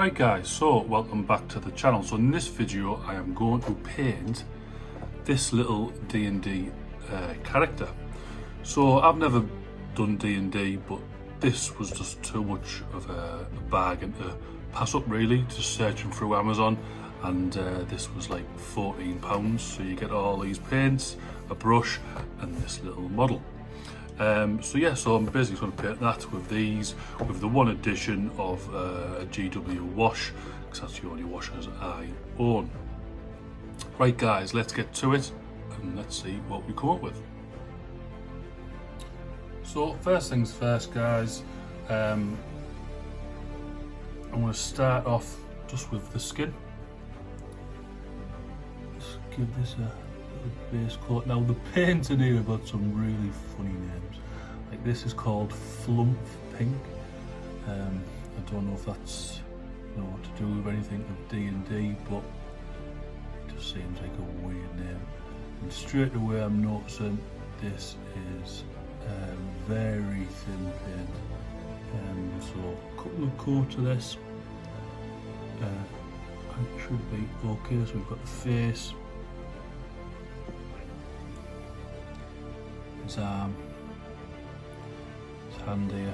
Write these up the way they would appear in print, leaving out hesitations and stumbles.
Right guys, so welcome back to the channel. So in this video I am going to paint this little D&D character. So I've never done D&D, but this was just too much of a bargain to pass up really, just searching through Amazon, and this was like £14, so you get all these paints, a brush and this little model. So I'm basically going to paint that with these, with the one edition of a GW wash, because that's the only washers I own. Right guys, let's get to it and let's see what we come up with. So first things first guys, I'm going to start off just with the skin. Let's give this a base coat. Now the paint in here have got some really funny names. Like this is called Flump Pink. I don't know if that's to do with anything of D&D, but it just seems like a weird name. And straight away I'm noticing this is very thin paint. So a couple of coats of this. It should be okay. So we've got the face, his arm, his hand here,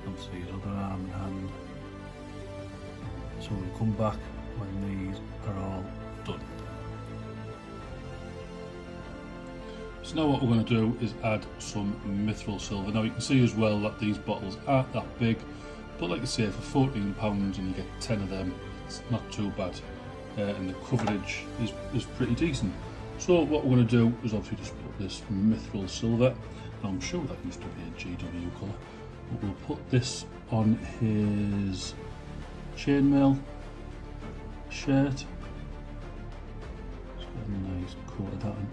obviously his other arm and hand. So we'll come back when these are all done. So now what we're going to do is add some mithril silver. Now you can see as well that these bottles aren't that big, but like I say, for £14 and you get 10 of them, it's not too bad, and the coverage is pretty decent. So what we're going to do is obviously just put this mithril silver. Now I'm sure that used to be a GW colour, but we'll put this on his chainmail shirt. Just get a nice coat of that on.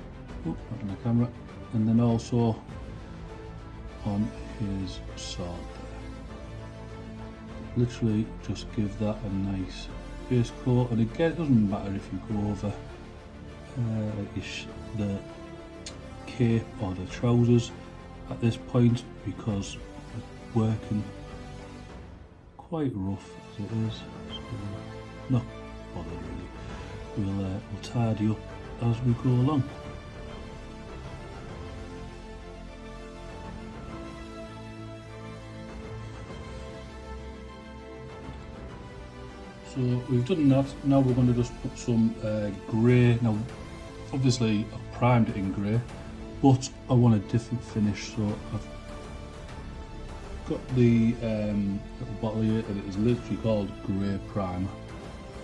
Oh, not on the camera. And then also on his sword there. Literally just give that a nice base coat, and again it doesn't matter if you go over the cape or the trousers at this point, because it's working quite rough as it is, so not bothered really. We'll tidy up as we go along. So we've done that. Now we're going to just put some grey. Now obviously I've primed it in grey, but I want a different finish, so I've got the little bottle here and it is literally called Grey Primer.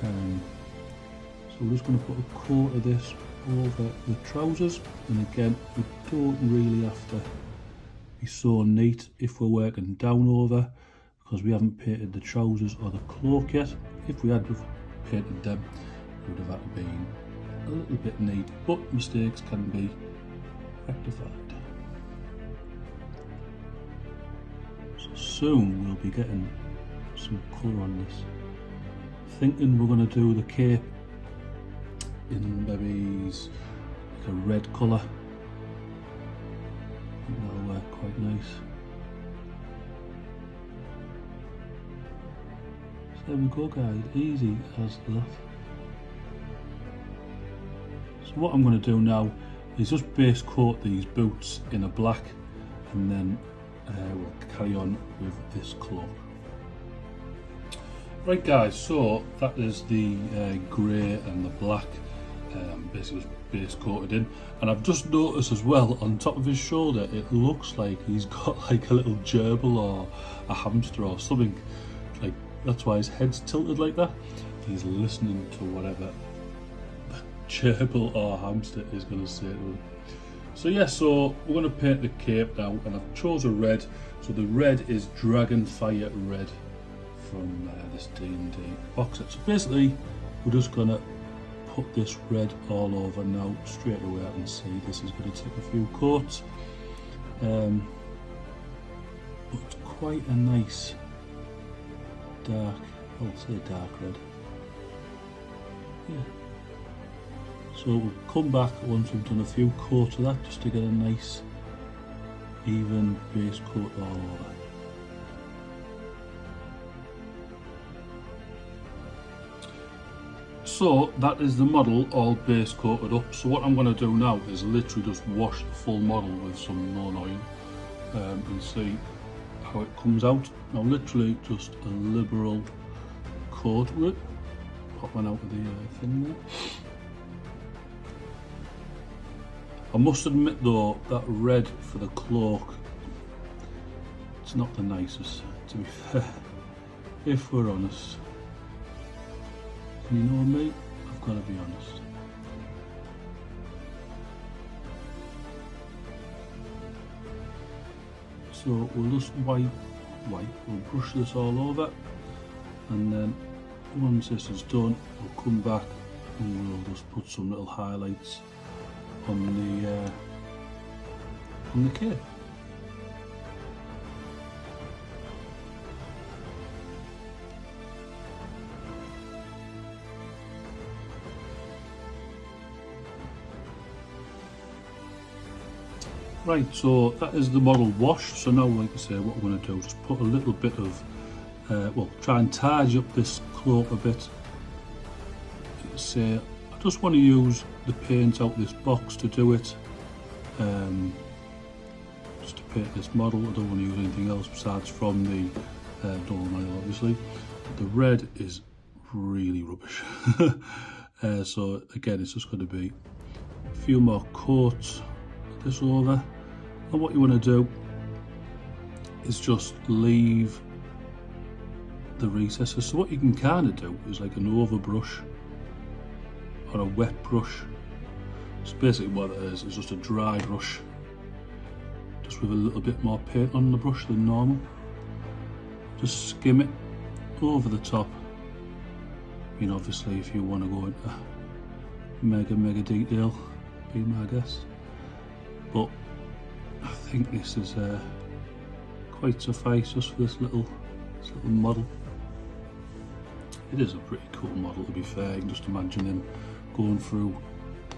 So we're just going to put a coat of this over the trousers, and again we don't really have to be so neat if we're working down over, because we haven't painted the trousers or the cloak yet. If we had painted them, it would have had to be a little bit neat, but mistakes can be rectified. So soon we'll be getting some colour on this. Thinking we're going to do the cape in maybe like a red colour. I think that'll work quite nice. There we go guys, easy as that. So what I'm going to do now is just base coat these boots in a black, and then we'll carry on with this cloak. Right guys, so that is the grey and the black basically base coated in, and I've just noticed as well on top of his shoulder it looks like he's got like a little gerbil or a hamster or something. Like that's why his head's tilted like that. He's listening to whatever the gerbil or hamster is going to say to him. So yeah, so we're going to paint the cape now, and I've chosen red. So the red is Dragonfire Red from this D&D box set. So basically we're just going to put this red all over now. Straight away I can see this is going to take a few coats, but quite a nice dark, I'll say dark red. Yeah. So we'll come back once we've done a few coats of that, just to get a nice even base coat all over. So that is the model all base coated up. So what I'm going to do now is literally just wash the full model with some non-oil and see how it comes out. Now literally just a liberal coat with it. Pop one out of the thing there. I must admit though, that red for the cloak, it's not the nicest, to be fair, if we're honest. And you know me, I've got to be honest. So we'll just we'll brush this all over, and then once this is done, we'll come back and we'll just put some little highlights on the cape. Right, so that is the model washed. So now, like I say, what we're going to do is put a little bit of, well, try and tidy up this cloak a bit. Say, I just want to use the paint out this box to do it. Just to paint this model. I don't want to use anything else besides from the dolomite, obviously. The red is really rubbish. So again, it's just going to be a few more coats of this over. And what you want to do is just leave the recesses. So what you can kind of do is like an overbrush or a wet brush. So basically what it is just a dry brush, just with a little bit more paint on the brush than normal. Just skim it over the top. I mean, obviously if you want to go into mega detail, be my guess. But I think this is quite suffice just for this little model. It is a pretty cool model, to be fair. You can just imagine him going through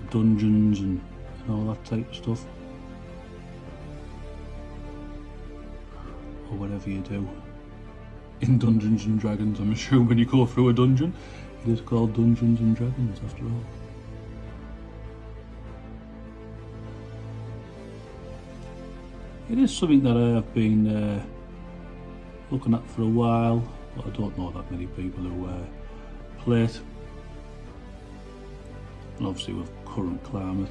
dungeons and all that type of stuff, or whatever you do in Dungeons and Dragons. I'm sure when you go through a dungeon, it is called Dungeons and Dragons after all. It is something that I have been looking at for a while, but I don't know that many people who play it. And obviously with current climate,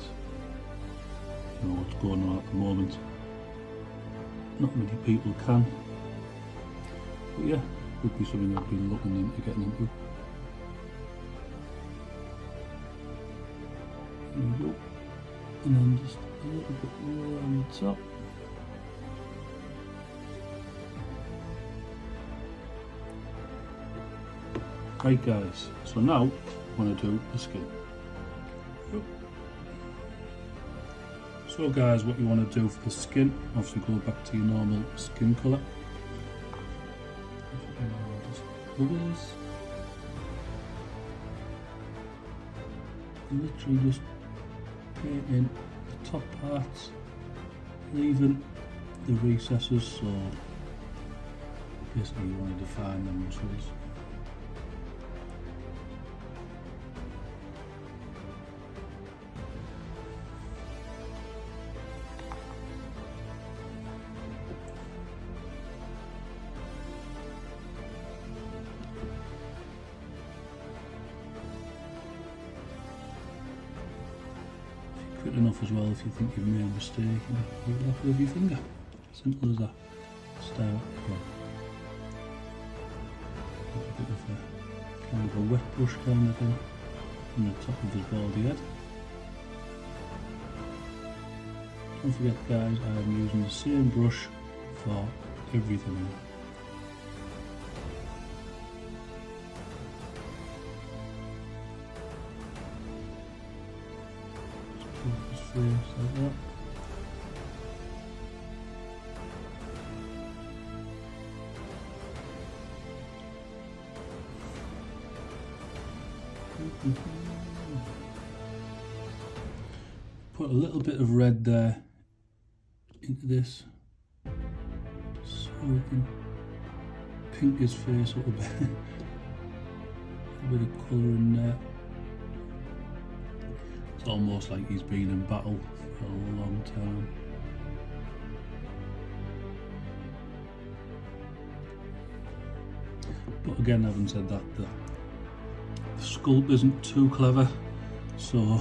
you know what's going on at the moment, not many people can. But yeah, would be something I've been looking into getting into. There we go. And then just a little bit more on the top. Right guys, so now I want to do the skin. So guys, what you want to do for the skin, obviously go back to your normal skin colour. Just colours. Literally just painting the top parts, leaving the recesses, so basically you want to define them muscles. Quick enough as well if you think you've made a mistake, you leave it off with your finger. Simple as that. Start again. A bit of a kind of a wet brush kind of thing on the top of his baldy head. Don't forget guys, I am using the same brush for everything. His face like that. Put a little bit of red there into this, so we can pink his face up a bit. A bit of colour in there. It's almost like he's been in battle for a long time. But again, having said that, the sculpt isn't too clever, so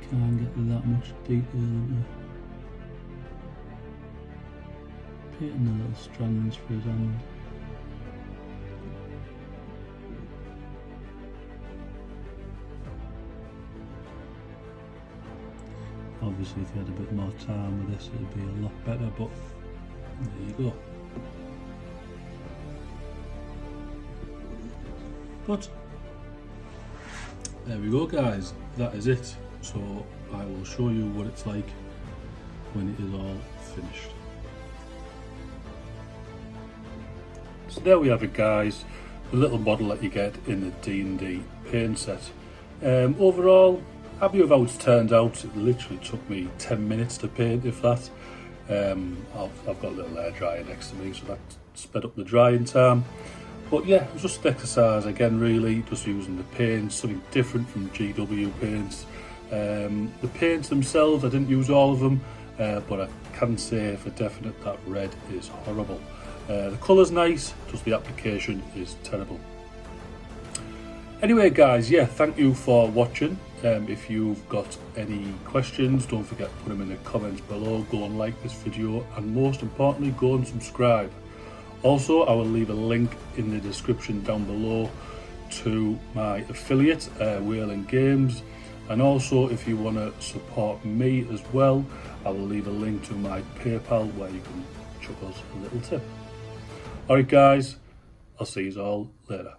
can't get to that much detail into painting the little strands for his hand. Obviously if you had a bit more time with this it'd be a lot better, but there you go. But there we go guys, that is it. So I will show you what it's like when it is all finished. So there we have it guys, the little model that you get in the D&D paint set. Overall, happy with how it's turned out. It literally took me 10 minutes to paint, if that. I've got a little air dryer next to me, so that sped up the drying time. But yeah, it was just an exercise again really, just using the paints, something different from GW paints. The paints themselves, I didn't use all of them, but I can say for definite that red is horrible. The colour's nice, just the application is terrible. Anyway guys, yeah, thank you for watching. If you've got any questions, don't forget to put them in the comments below. Go and like this video, and most importantly, go and subscribe. Also, I will leave a link in the description down below to my affiliate, Whalen Games. And also, if you want to support me as well, I will leave a link to my PayPal where you can chuck us a little tip. Alright guys, I'll see you all later.